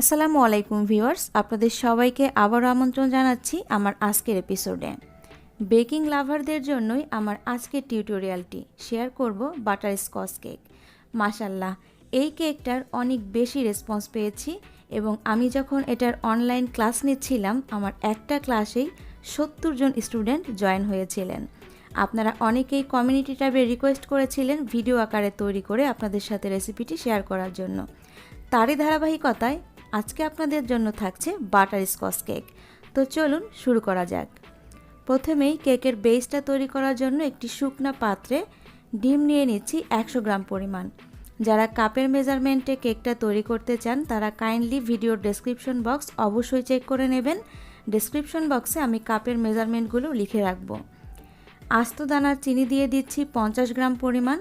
আসসালামু আলাইকুম ভিউয়ার্স, আপনাদের সবাইকে আবারও আমন্ত্রণ জানাচ্ছি আমার আজকের এপিসোডে। বেকিং লাভারদের জন্যই আমার আজকের টিউটোরিয়ালটি শেয়ার করব বাটার স্কচ কেক। মাশাল্লাহ, এই কেকটার অনেক বেশি রেসপন্স পেয়েছি এবং আমি যখন এটার অনলাইন ক্লাস নিচ্ছিলাম আমার একটা ক্লাসেই 70 জন স্টুডেন্ট জয়েন হয়েছিলেন। আপনারা অনেকেই কমিউনিটি ট্যাবে রিকোয়েস্ট করেছিলেন ভিডিও আকারে তৈরি করে আপনাদের সাথে রেসিপিটি শেয়ার করার জন্য। তারই ধারাবাহিকতায় আজকে আপনাদের জন্য থাকছে বাটার স্কচ কেক। তো চলুন শুরু করা যাক। প্রথমেই কেকের বেসটা তৈরি করার জন্য একটি শুকনা পাত্রে ডিম নিয়ে নিচ্ছি 100 গ্রাম পরিমাণ। যারা কাপের মেজারমেন্টে কেকটা তৈরি করতে চান তারা কাইন্ডলি ভিডিওর ডেসক্রিপশন বক্স অবশ্যই চেক করে নেবেন। ডেসক্রিপশন বক্সে আমি কাপের মেজারমেন্টগুলো লিখে রাখব। আস্ত দানার চিনি দিয়ে দিচ্ছি 50 গ্রাম পরিমাণ।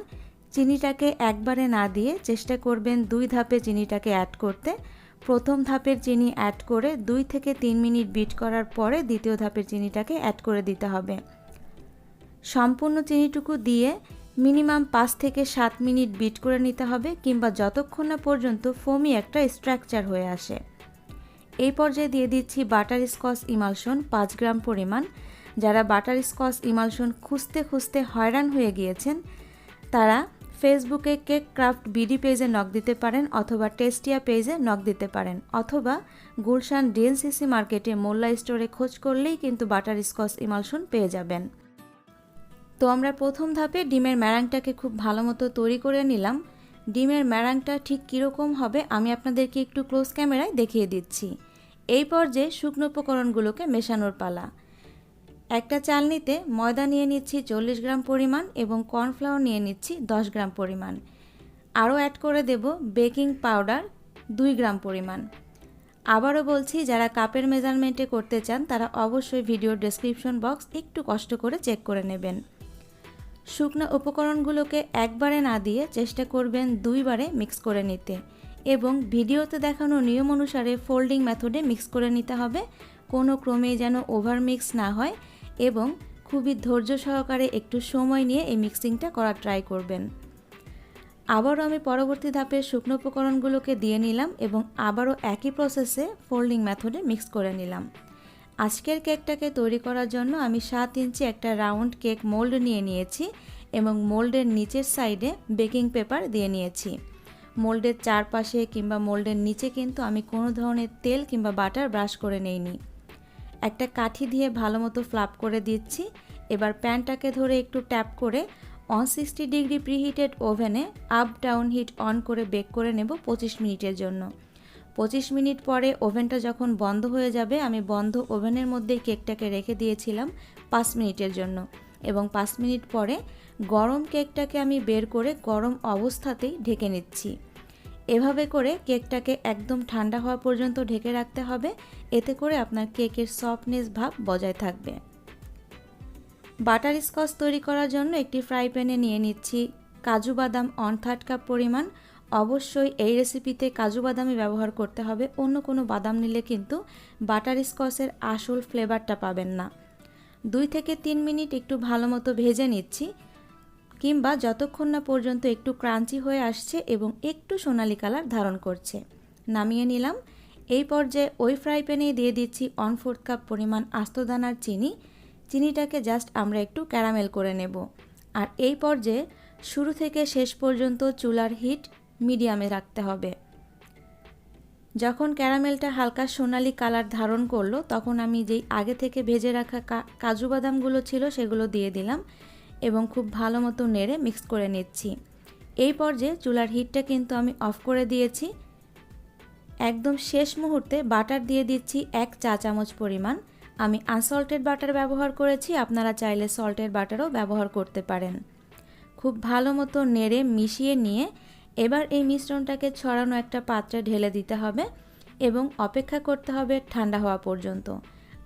চিনিটাকে একবারে না দিয়ে চেষ্টা করবেন 2 ধাপে চিনিটাকে অ্যাড করতে। প্রথম ধাপের চিনি অ্যাড করে 2 থেকে 3 মিনিট বিট করার পরে দ্বিতীয় ধাপের চিনিটাকে অ্যাড করে দিতে হবে। সম্পূর্ণ চিনিটুকু দিয়ে মিনিমাম 5 থেকে 7 মিনিট বিট করে নিতে হবে, কিংবা যতক্ষণ না পর্যন্ত ফোমি একটা স্ট্রাকচার হয়ে আসে। এই পর্যায়ে দিয়ে দিচ্ছি বাটার স্কচ ইমালশন 5 গ্রাম পরিমাণ। যারা বাটার স্কচ ইমালশন খুঁজতে খুঁজতে হয়রান হয়ে গিয়েছেন তারা ফেসবুকে কেক ক্রাফট বিডি পেজে নক দিতে পারেন, অথবা টেস্টিয়া পেজে নক দিতে পারেন, অথবা গুলশান ডিএনসিসি মার্কেটে মোল্লা স্টোরে খোঁজ করলেই কিন্তু বাটার স্কচ ইমালশন পেয়ে যাবেন। তো আমরা প্রথম ধাপে ডিমের ম্যারাংটাকে খুব ভালো মতো তৈরি করে নিলাম। ডিমের ম্যারাংটা ঠিক কীরকম হবে আমি আপনাদেরকে একটু ক্লোজ ক্যামেরায় দেখিয়ে দিচ্ছি। এই পর্যায়ে শুকনো উপকরণগুলোকে মেশানোর পালা। একটা চালনিতে ময়দা নিয়ে নিচ্ছি 40 গ্রাম পরিমাণ এবং কর্নফ্লাওয়ার নিয়ে নিচ্ছি 10 গ্রাম পরিমাণ। আরও অ্যাড করে দেব বেকিং পাউডার 2 গ্রাম পরিমাণ। আবারও বলছি, যারা কাপের মেজারমেন্টে করতে চান তারা অবশ্যই ভিডিওর ডেসক্রিপশন বক্স একটু কষ্ট করে চেক করে নেবেন। শুকনো উপকরণগুলোকে একবারে না দিয়ে চেষ্টা করবেন 2 বারে মিক্স করে নিতে, এবং ভিডিওতে দেখানো নিয়ম অনুসারে ফোল্ডিং মেথডে মিক্স করে নিতে হবে। কোনো ক্রমেই যেন ওভার মিক্স না হয় এবং খুবই ধৈর্য সহকারে একটু সময় নিয়ে এই মিক্সিংটা করার ট্রাই করবেন। আবারও আমি পরবর্তী ধাপে শুকনো উপকরণগুলোকে দিয়ে নিলাম এবং আবারও একই প্রসেসে ফোল্ডিং মেথডে মিক্স করে নিলাম। আজকের কেকটাকে তৈরি করার জন্য আমি 7 ইঞ্চি একটা রাউন্ড কেক মোল্ড নিয়ে নিয়েছি এবং মোল্ডের নিচের সাইডে বেকিং পেপার দিয়ে নিয়েছি। মোল্ডের চারপাশে কিংবা মোল্ডের নিচে কিন্তু আমি কোনো ধরনের তেল কিংবা বাটার ব্রাশ করে নেইনি। একটা কাঠি দিয়ে ভালো মতো ফ্লাপ করে দিচ্ছি। এবার প্যানটাকে ধরে একটু ট্যাপ করে 160 ডিগ্রি প্রিহিটেড ওভেনে আপ ডাউন হিট অন করে বেক করে নেব 25 মিনিটের জন্য। 25 মিনিট পরে ওভেনটা যখন বন্ধ হয়ে যাবে আমি বন্ধ ওভেনের মধ্যেই কেকটাকে রেখে দিয়েছিলাম 5 মিনিটের জন্য, এবং 5 মিনিট পরে গরম কেকটাকে আমি বের করে গরম অবস্থাতেই ঢেকে নিচ্ছি। এভাবে করে কেকটাকে একদম ঠান্ডা হওয়া পর্যন্ত ঢেকে রাখতে হবে, এতে করে আপনার কেকের সফটনেস ভাব বজায় থাকবে। বাটার স্কচ তৈরি করার জন্য একটি ফ্রাই প্যানে নিয়ে নিচ্ছি কাজু বাদাম 1/3 কাপ পরিমাণ। অবশ্যই এই রেসিপিতে কাজু বাদামই ব্যবহার করতে হবে, অন্য কোনো বাদাম নিলে কিন্তু বাটার স্কচের আসল ফ্লেভারটা পাবেন না। 2 থেকে 3 মিনিট একটু ভালো মতো ভেজে নিচ্ছি, কিংবা যতক্ষণ না পর্যন্ত একটু ক্রাঞ্চি হয়ে আসছে এবং একটু সোনালি কালার ধারণ করছে। নামিয়ে নিলাম। এই পর্যায়ে ওই ফ্রাই প্যানে দিয়ে দিচ্ছি 1/4 কাপ পরিমাণ আস্ত দানার চিনি। চিনিটাকে জাস্ট আমরা একটু ক্যারামেল করে নেব। আর এই পর্যায়ে শুরু থেকে শেষ পর্যন্ত চুলার হিট মিডিয়ামে রাখতে হবে। যখন ক্যারামেলটা হালকা সোনালি কালার ধারণ করলো তখন আমি যেই আগে থেকে ভেজে রাখা কাজু বাদামগুলো ছিল সেগুলো দিয়ে দিলাম এবং খুব ভালো মতো নেড়ে মিক্স করে নিচ্ছি। এই পর্যায়ে চুলার হিটটা কিন্তু আমি অফ করে দিয়েছি। একদম শেষ মুহূর্তে বাটার দিয়ে দিচ্ছি 1 চা চামচ পরিমাণ। আমি আনসল্টেড বাটার ব্যবহার করেছি, আপনারা চাইলে সল্টেড বাটারও ব্যবহার করতে পারেন। খুব ভালো মতো নেড়ে মিশিয়ে নিয়ে এবার এই মিশ্রণটাকে ছড়ানো একটা পাত্রে ঢেলে দিতে হবে এবং অপেক্ষা করতে হবে ঠান্ডা হওয়া পর্যন্ত।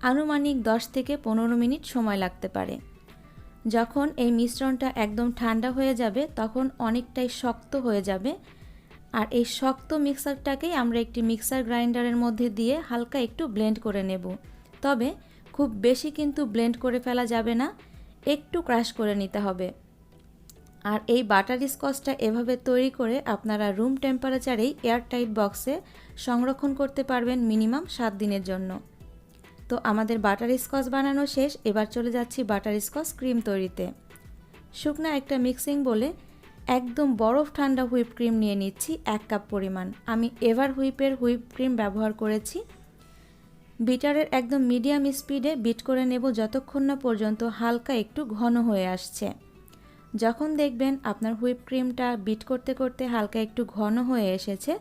আনুমানিক 10 থেকে 15 মিনিট সময় লাগতে পারে। যখন এই মিশ্রণটা একদম ঠান্ডা হয়ে যাবে তখন অনেকটাই শক্ত হয়ে যাবে, আর এই শক্ত মিক্সারটাকেই আমরা একটি মিক্সার গ্রাইন্ডারের মধ্যে দিয়ে হালকা একটু ব্লেন্ড করে নেব। তবে খুব বেশি কিন্তু ব্লেন্ড করে ফেলা যাবে না, একটু ক্রাশ করে নিতে হবে। আর এই বাটার স্কচটা এভাবে তৈরি করে আপনারা রুম টেম্পারেচারেই এয়ারটাইট বক্সে সংরক্ষণ করতে পারবেন মিনিমাম 7 দিনের জন্য। তো আমাদের বাটার স্কচ বানানো শেষ, এবার চলে যাচ্ছি বাটার স্কচ ক্রিম তৈরিতে। শুকনা একটা মিক্সিং বলে একদম বরফ ঠান্ডা হুইপ ক্রিম নিয়ে নিচ্ছি 1 কাপ পরিমাণ। আমি এভার হুইপের হুইপ ক্রিম ব্যবহার করেছি। বিটারের একদম মিডিয়াম স্পিডে বিট করে নেব যতক্ষণ না পর্যন্ত হালকা একটু ঘন হয়ে আসছে। যখন দেখবেন আপনার হুইপ ক্রিমটা বিট করতে করতে হালকা একটু ঘন হয়ে এসেছে,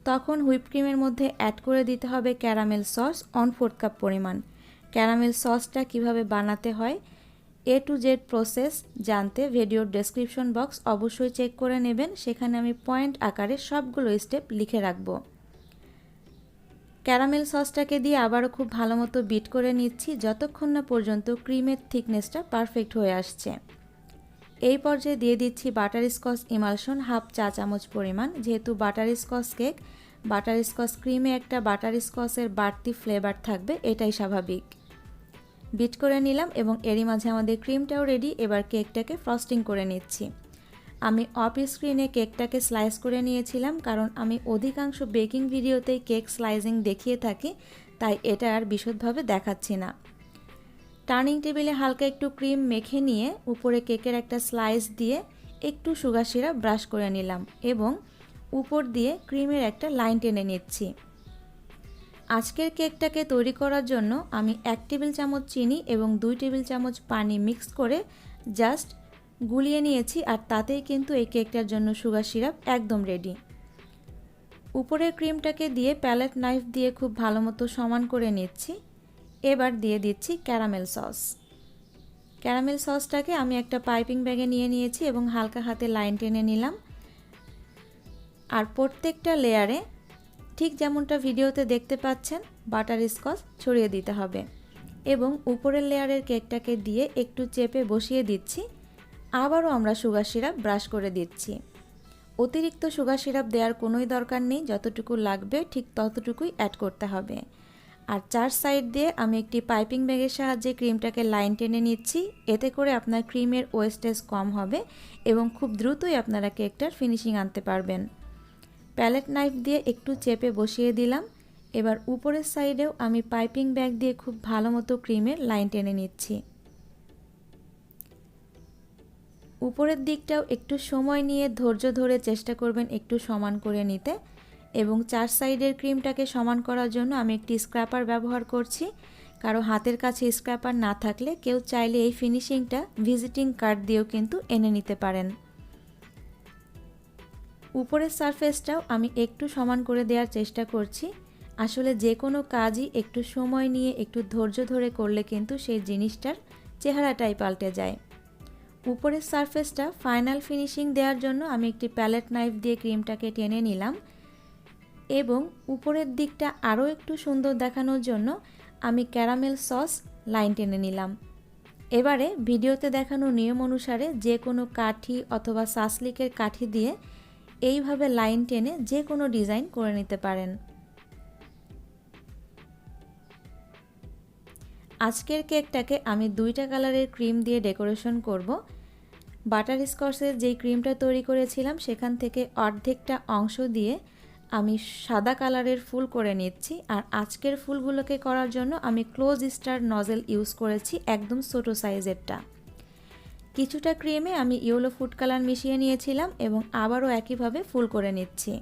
তখন হুইপ ক্রিমের মধ্যে অ্যাড করে দিতে হবে ক্যারামেল সস 1/4 কাপ পরিমাণ। ক্যারামেল সসটা কিভাবে বানাতে হয় A to Z প্রসেস জানতে ভিডিওর ডেসক্রিপশন বক্স অবশ্যই চেক করে নেবেন, সেখানে আমি পয়েন্ট আকারে সবগুলো স্টেপ লিখে রাখব। ক্যারামেল সসটাকে দিয়ে আবারও খুব ভালো মতো বিট করে নিচ্ছি যতক্ষণ না পর্যন্ত ক্রিমের থিকনেসটা পারফেক্ট হয়ে আসছে। এই পর্যায়ে দিয়ে দিচ্ছি বাটার স্কচ ইমালশন 1/2 চা চামচ পরিমাণ। যেহেতু butterscotch cake, butterscotch ক্রিমে একটা বাটার স্কচের বাড়তি ফ্লেভার থাকবে, এটাই স্বাভাবিক। বিট করে নিলাম এবং এরই মাঝে আমাদের ক্রিমটাও রেডি। এবার কেকটাকে ফ্রস্টিং করে নিচ্ছি। আমি অফ স্ক্রিনে কেকটাকে স্লাইস করে নিয়েছিলাম, কারণ আমি অধিকাংশ বেকিং ভিডিওতেই কেক স্লাইসিং দেখিয়ে থাকি, তাই এটা আর বিশদভাবে দেখাচ্ছি না। টার্নিং টেবিলে হালকা একটু ক্রিম মেখে নিয়ে উপরে কেকের একটা স্লাইস দিয়ে একটু সুগার সিরাপ ব্রাশ করে নিলাম এবং উপর দিয়ে ক্রিমের একটা লাইন টেনে নিচ্ছি। আজকের কেকটাকে তৈরি করার জন্য আমি 1 টেবিল চামচ চিনি এবং 2 টেবিল চামচ পানি মিক্স করে জাস্ট গুলিয়ে নিয়েছি, আর তাতেই কিন্তু এই কেকটার জন্য সুগার সিরাপ একদম রেডি। উপরের ক্রিমটাকে দিয়ে প্যালেট নাইফ দিয়ে খুব ভালো মতো সমান করে নিচ্ছি। এবার দিয়ে দিচ্ছি ক্যারামেল সস। ক্যারামেল সসটাকে আমি একটা পাইপিং ব্যাগে নিয়ে নিয়েছি এবং হালকা হাতে লাইন টেনে নিলাম। আর প্রত্যেকটা লেয়ারে ঠিক যেমনটা ভিডিওতে দেখতে পাচ্ছেন বাটার স্কচ ছড়িয়ে দিতে হবে এবং উপরের লেয়ারের কেকটাকে দিয়ে একটু চেপে বসিয়ে দিচ্ছি। আবারও আমরা সুগার সিরাপ ব্রাশ করে দিচ্ছি। অতিরিক্ত সুগার সিরাপ দেওয়ার কোনোই দরকার নেই, যতটুকু লাগবে ঠিক ততটুকুই অ্যাড করতে হবে। আর 4 সাইড দিয়ে আমি একটি পাইপিং ব্যাগের সাহায্যে ক্রিমটাকে লাইন টেনে নিচ্ছি। এতে করে আপনার ক্রিমের ওয়েস্টেজ কম হবে এবং খুব দ্রুতই আপনারা কেকটার ফিনিশিং আনতে পারবেন। প্যালেট নাইফ দিয়ে একটু চেপে বসিয়ে দিলাম। এবার উপরের সাইডেও আমি পাইপিং ব্যাগ দিয়ে খুব ভালো মতো ক্রিমের লাইন টেনে নিচ্ছি। উপরের দিকটাও একটু সময় নিয়ে ধৈর্য ধরে চেষ্টা করবেন একটু সমান করে নিতে এবং 4 সাইডের ক্রিমটাকে সমান করার জন্য আমি একটি স্ক্র্যাপার ব্যবহার করছি। কারো হাতের কাছে স্ক্র্যাপার না থাকলে কেউ চাইলে এই ফিনিশিংটা ভিজিটিং কার্ড দিয়েও কিন্তু এনে নিতে পারেন। উপরের সারফেসটাও আমি একটু সমান করে দেওয়ার চেষ্টা করছি। আসলে যে কোনো কাজই একটু সময় নিয়ে একটু ধৈর্য ধরে করলে কিন্তু সেই জিনিসটার চেহারাটাই পাল্টে যায়। উপরের সারফেসটা ফাইনাল ফিনিশিং দেওয়ার জন্য আমি একটি প্যালেট নাইফ দিয়ে ক্রিমটাকে টেনে নিলাম এবং উপরের দিকটা আরও একটু সুন্দর দেখানোর জন্য আমি ক্যারামেল সস লাইন টেনে নিলাম। এবারে ভিডিওতে দেখানো নিয়ম অনুসারে যে কোনো কাঠি অথবা সাসলিকের কাঠি দিয়ে এইভাবে লাইন টেনে যে কোনো ডিজাইন করে নিতে পারেন। আজকের কেকটাকে আমি 2টা কালারের ক্রিম দিয়ে ডেকোরেশন করব। বাটার স্কচের যেই ক্রিমটা তৈরি করেছিলাম সেখান থেকে অর্ধেকটা অংশ দিয়ে আমি সাদা কালারের ফুল করে নিচ্ছি। আর আজকের ফুলগুলোকে করার জন্য আমি ক্লোজ স্টার নজেল ইউজ করেছি, একদম ছোটো সাইজেরটা। কিছুটা ক্রিমে আমি ইয়েলো ফুড কালার মিশিয়ে নিয়েছিলাম এবং আবারও একইভাবে ফুল করে নিচ্ছি।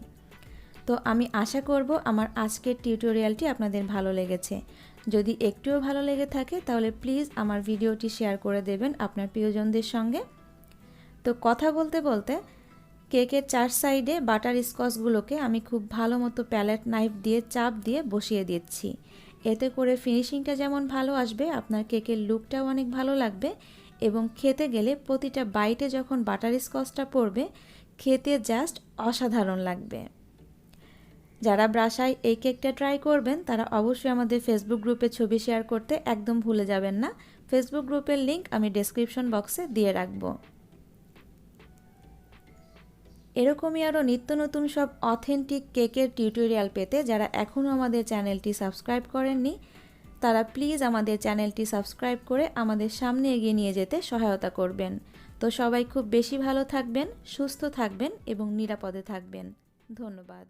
তো আমি আশা করব আমার আজকের টিউটোরিয়ালটি আপনাদের ভালো লেগেছে। যদি একটুও ভালো লেগে থাকে তাহলে প্লিজ আমার ভিডিওটি শেয়ার করে দেবেন আপনার প্রিয়জনদের সঙ্গে। তো কথা বলতে বলতে কেকের 4 সাইডে বাটার স্কচগুলোকে আমি খুব ভালো মতো প্যালেট নাইফ দিয়ে চাপ দিয়ে বসিয়ে দিচ্ছি। এতে করে ফিনিশিংটা যেমন ভালো আসবে, আপনার কেকের লুকটাও অনেক ভালো লাগবে এবং খেতে গেলে প্রতিটা বাইটে যখন বাটার স্কচটা পড়বে খেতে জাস্ট অসাধারণ লাগবে। যারা বাসায় এই কেকটা ট্রাই করবেন তারা অবশ্যই আমাদের ফেসবুক গ্রুপে ছবি শেয়ার করতে একদম ভুলে যাবেন না। ফেসবুক গ্রুপের লিংক আমি ডেসক্রিপশন বক্সে দিয়ে রাখবো। এরকমই আরও নিত্য নতুন সব অথেন্টিক কেকের টিউটোরিয়াল পেতে যারা এখনও আমাদের চ্যানেলটি সাবস্ক্রাইব করেননি তারা প্লিজ আমাদের চ্যানেলটি সাবস্ক্রাইব করে আমাদের সামনে এগিয়ে নিয়ে যেতে সহায়তা করবেন। তো তো সবাই খুব বেশি ভালো থাকবেন, সুস্থ থাকবেন এবং নিরাপদে থাকবেন। ধন্যবাদ।